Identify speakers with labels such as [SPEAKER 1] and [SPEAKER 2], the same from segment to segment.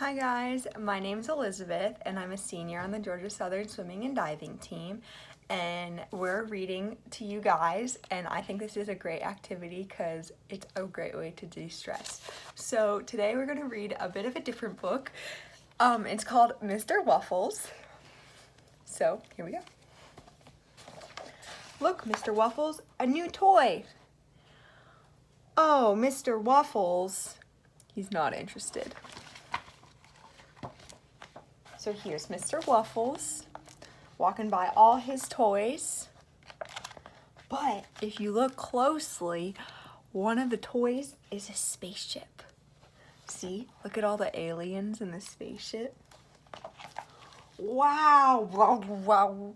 [SPEAKER 1] Hi guys, my name's Elizabeth and I'm a senior on the Georgia Southern Swimming and Diving team, and we're reading to you guys, and I think this is a great activity because it's a great way to de-stress. So today we're going to read a bit of a different book. It's called Mr. Wuffles. So here we go. Look, Mr. Wuffles, a new toy. Oh, Mr. Wuffles. He's not interested. So here's Mr. Wuffles walking by all his toys. But if you look closely, one of the toys is a spaceship. See? Look at all the aliens in the spaceship. Wow! Wow! Wow!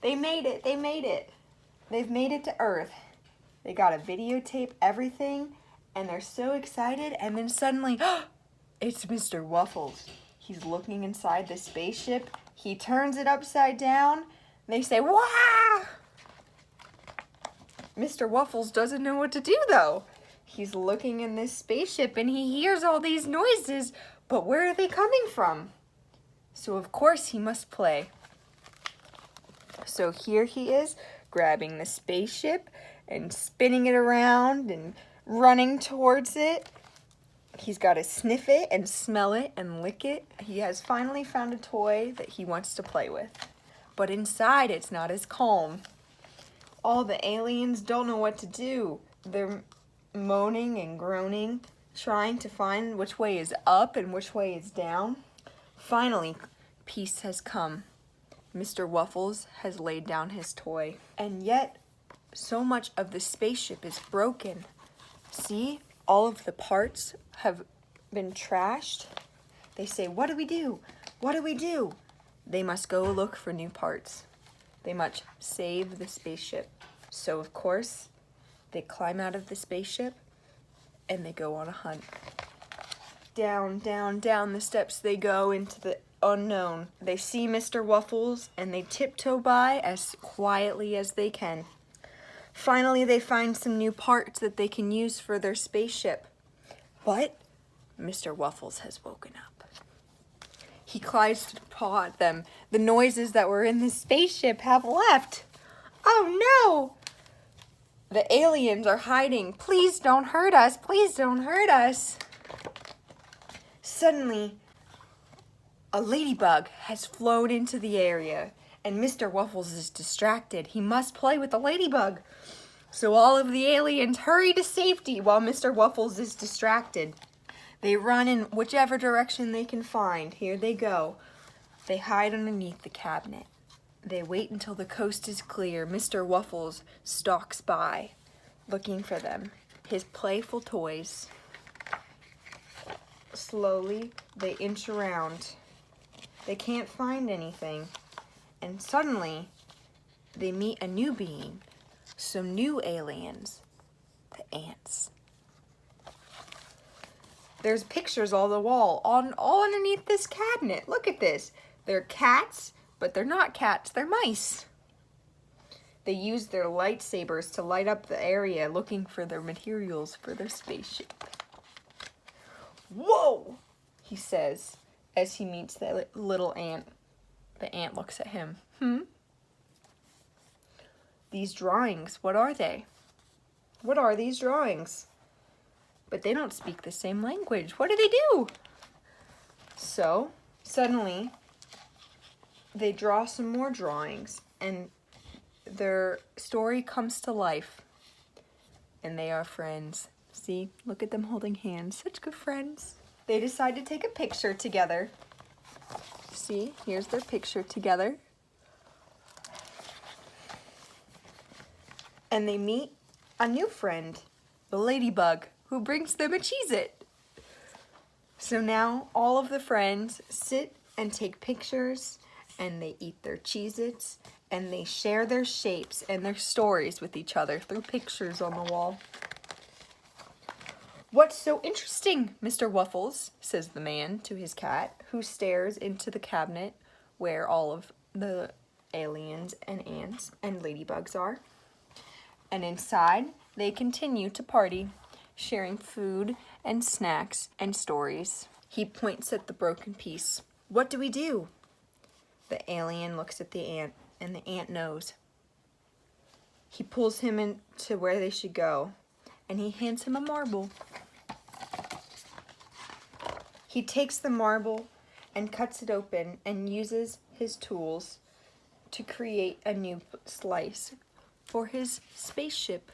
[SPEAKER 1] They made it! They made it! They've made it to Earth. They gotta videotape everything, and they're so excited, and then suddenly, it's Mr. Wuffles. He's looking inside the spaceship. He turns it upside down. They say, "Wah!" Mr. Wuffles doesn't know what to do though. He's looking in this spaceship and he hears all these noises, but where are they coming from? So of course he must play. So here he is, grabbing the spaceship and spinning it around and running towards it. He's got to sniff it and smell it and lick it. He has finally found a toy that he wants to play with. But inside, it's not as calm. All the aliens don't know what to do. They're moaning and groaning, trying to find which way is up and which way is down. Finally, peace has come. Mr. Wuffles has laid down his toy. And yet, so much of the spaceship is broken. See? All of the parts have been trashed. They say, "What do we do? What do we do?" They must go look for new parts. They must save the spaceship. So, of course, they climb out of the spaceship and they go on a hunt. Down, down, down the steps they go into the unknown. They see Mr. Wuffles and they tiptoe by as quietly as they can. Finally, they find some new parts that they can use for their spaceship. But Mr. Wuffles has woken up. He tries to paw at them. The noises that were in the spaceship have left. Oh no! The aliens are hiding. Please don't hurt us. Please don't hurt us. Suddenly, a ladybug has flown into the area. And Mr. Wuffles is distracted. He must play with the ladybug. So all of the aliens hurry to safety while Mr. Wuffles is distracted. They run in whichever direction they can find. Here they go. They hide underneath the cabinet. They wait until the coast is clear. Mr. Wuffles stalks by, looking for them, his playful toys. Slowly, they inch around. They can't find anything. And suddenly, they meet a new being, some new aliens, the ants. There's pictures all the wall, all underneath this cabinet. Look at this. They're cats, but they're not cats, they're mice. They use their lightsabers to light up the area looking for their materials for their spaceship. "Whoa!" he says as he meets the little ant. The ant looks at him. These drawings, what are they? What are these drawings? But they don't speak the same language. What do they do? So, suddenly, they draw some more drawings, and their story comes to life. And they are friends. See, look at them holding hands. Such good friends. They decide to take a picture together. See, here's their picture together. And they meet a new friend, the ladybug, who brings them a Cheez-It. So now all of the friends sit and take pictures, and they eat their Cheez-Its, and they share their shapes and their stories with each other through pictures on the wall. "What's so interesting, Mr. Wuffles?" says the man to his cat, who stares into the cabinet where all of the aliens and ants and ladybugs are. And inside, they continue to party, sharing food and snacks and stories. He points at the broken piece. What do we do? The alien looks at the ant, and the ant knows. He pulls him into where they should go, and he hands him a marble. He takes the marble and cuts it open and uses his tools to create a new slice for his spaceship.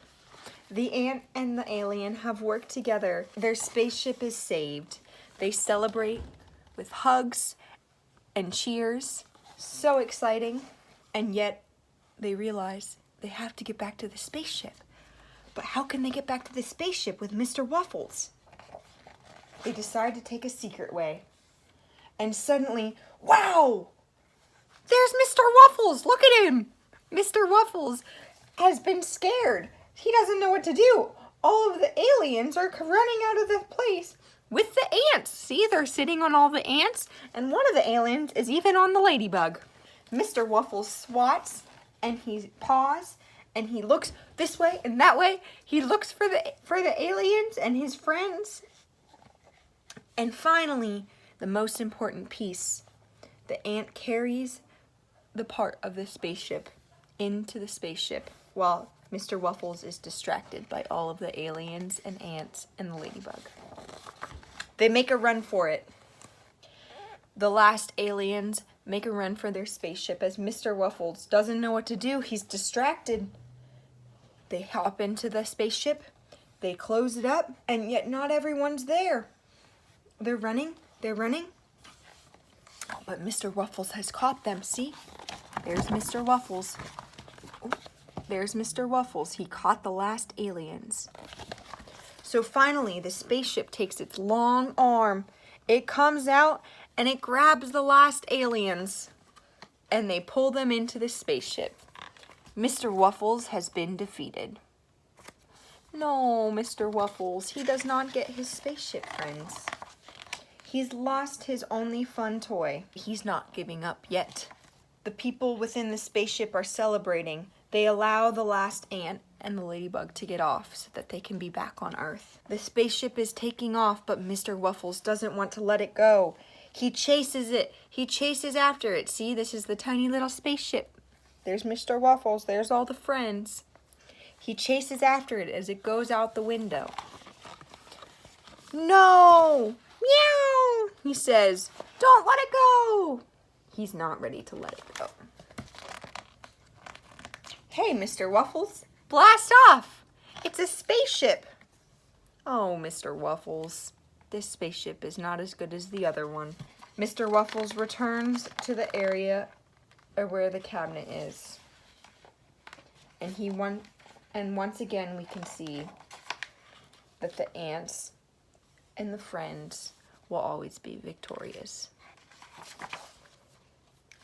[SPEAKER 1] The ant and the alien have worked together. Their spaceship is saved. They celebrate with hugs and cheers. So exciting. And yet they realize they have to get back to the spaceship. But how can they get back to the spaceship with Mr. Wuffles? They decide to take a secret way. And suddenly, wow! There's Mr. Wuffles! Look at him! Mr. Wuffles has been scared. He doesn't know what to do. All of the aliens are running out of the place with the ants. See, they're sitting on all the ants, and one of the aliens is even on the ladybug. Mr. Wuffles swats, and he paws, and he looks this way and that way. He looks for the aliens and his friends. And finally, the most important piece, the ant carries the part of the spaceship into the spaceship while Mr. Wuffles is distracted by all of the aliens and ants and the ladybug. They make a run for it. The last aliens make a run for their spaceship as Mr. Wuffles doesn't know what to do. He's distracted. They hop into the spaceship, they close it up, and yet not everyone's there. They're running. But Mr. Wuffles has caught them. See? There's Mr. Wuffles. Oh, there's Mr. Wuffles. He caught the last aliens. So finally, the spaceship takes its long arm. It comes out and it grabs the last aliens. And they pull them into the spaceship. Mr. Wuffles has been defeated. No, Mr. Wuffles. He does not get his spaceship friends. He's lost his only fun toy. He's not giving up yet. The people within the spaceship are celebrating. They allow the last ant and the ladybug to get off so that they can be back on Earth. The spaceship is taking off, but Mr. Wuffles doesn't want to let it go. He chases it. He chases after it. See, this is the tiny little spaceship. There's Mr. Wuffles. There's all the friends. He chases after it as it goes out the window. No! Meow! He says, don't let it go! He's not ready to let it go. Hey, Mr. Wuffles, blast off! It's a spaceship! Oh, Mr. Wuffles, this spaceship is not as good as the other one. Mr. Wuffles returns to the area where the cabinet is. And once again we can see that the ants and the friends will always be victorious.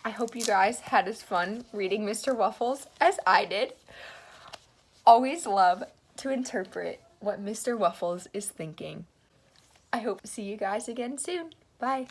[SPEAKER 1] I hope you guys had as fun reading Mr. Wuffles as I did. Always love to interpret what Mr. Wuffles is thinking. I hope to see you guys again soon. Bye.